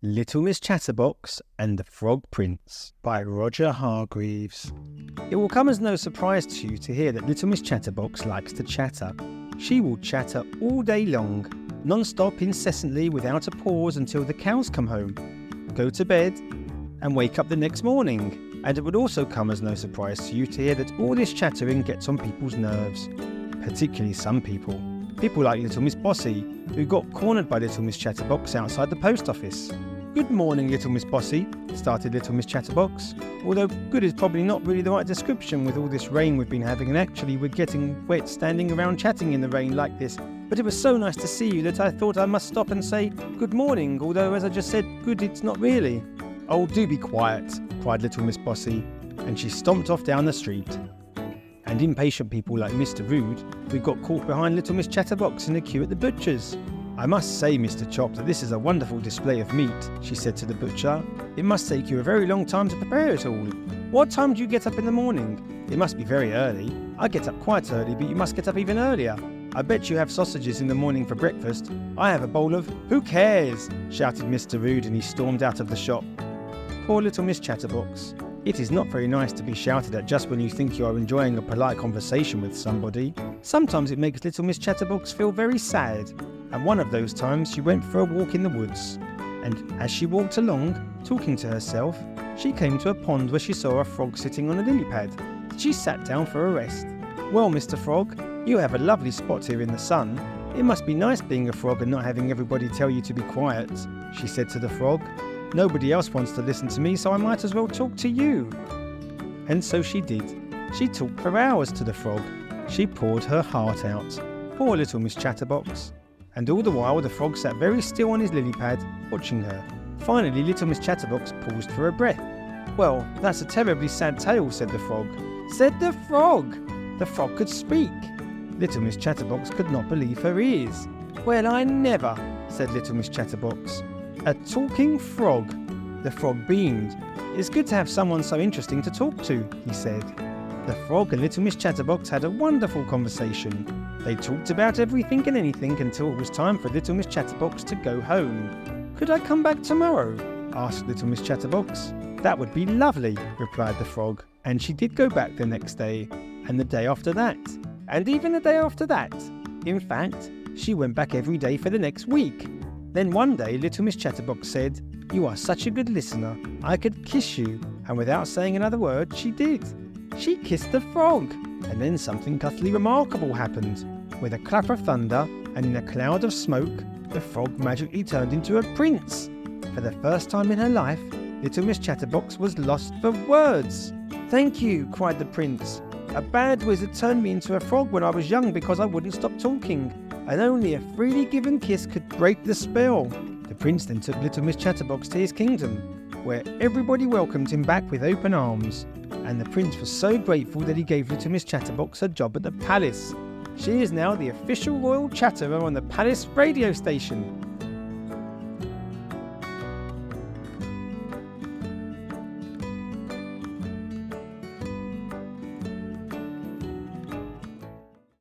Little Miss Chatterbox and the Frog Prince by Roger Hargreaves. It will come as no surprise to you to hear that Little Miss Chatterbox likes to chatter. She will chatter all day long, non-stop, incessantly, without a pause until the cows come home, go to bed, and wake up the next morning. And it would also come as no surprise to you to hear that all this chattering gets on people's nerves, particularly some people. People like Little Miss Bossy, who got cornered by Little Miss Chatterbox outside the post office. "Good morning, Little Miss Bossy," started Little Miss Chatterbox. Although good is probably not really the right description with all this rain we've been having, and actually we're getting wet standing around chatting in the rain like this. But it was so nice to see you that I thought I must stop and say good morning, although as I just said, good it's not really. "Oh, do be quiet," cried Little Miss Bossy, and she stomped off down the street. And impatient people like Mr. Rude, who got caught behind Little Miss Chatterbox in the queue at the butcher's. "I must say, Mr. Chop, that this is a wonderful display of meat," she said to the butcher. "It must take you a very long time to prepare it all. What time do you get up in the morning? It must be very early. I get up quite early, but you must get up even earlier. I bet you have sausages in the morning for breakfast. I have a bowl of—" "Who cares?" shouted Mr. Rude, and he stormed out of the shop. Poor Little Miss Chatterbox. It is not very nice to be shouted at just when you think you are enjoying a polite conversation with somebody. Sometimes it makes Little Miss Chatterbox feel very sad, and one of those times she went for a walk in the woods. And as she walked along, talking to herself, she came to a pond where she saw a frog sitting on a lily pad. She sat down for a rest. "Well, Mr. Frog, you have a lovely spot here in the sun. It must be nice being a frog and not having everybody tell you to be quiet," she said to the frog. "Nobody else wants to listen to me, so I might as well talk to you." And so she did. She talked for hours to the frog. She poured her heart out. Poor Little Miss Chatterbox. And all the while the frog sat very still on his lily pad, watching her. Finally, Little Miss Chatterbox paused for a breath. "Well, that's a terribly sad tale," said the frog. Said the frog! The frog could speak. Little Miss Chatterbox could not believe her ears. "Well, I never," said Little Miss Chatterbox. "A talking frog." The frog beamed. "It's good to have someone so interesting to talk to," he said. The frog and Little Miss Chatterbox had a wonderful conversation. They talked about everything and anything until it was time for Little Miss Chatterbox to go home. "Could I come back tomorrow?" asked Little Miss Chatterbox. "That would be lovely," replied the frog. And she did go back the next day, and the day after that, and even the day after that. In fact, she went back every day for the next week. Then one day, Little Miss Chatterbox said, "You are such a good listener. I could kiss you." And without saying another word, she did. She kissed the frog. And then something utterly remarkable happened. With a clap of thunder and in a cloud of smoke, the frog magically turned into a prince. For the first time in her life, Little Miss Chatterbox was lost for words. "Thank you," cried the prince. "A bad wizard turned me into a frog when I was young because I wouldn't stop talking. And only a freely given kiss could break the spell." The prince then took Little Miss Chatterbox to his kingdom, where everybody welcomed him back with open arms. And the prince was so grateful that he gave Little Miss Chatterbox a job at the palace. She is now the official royal chatterer on the palace radio station.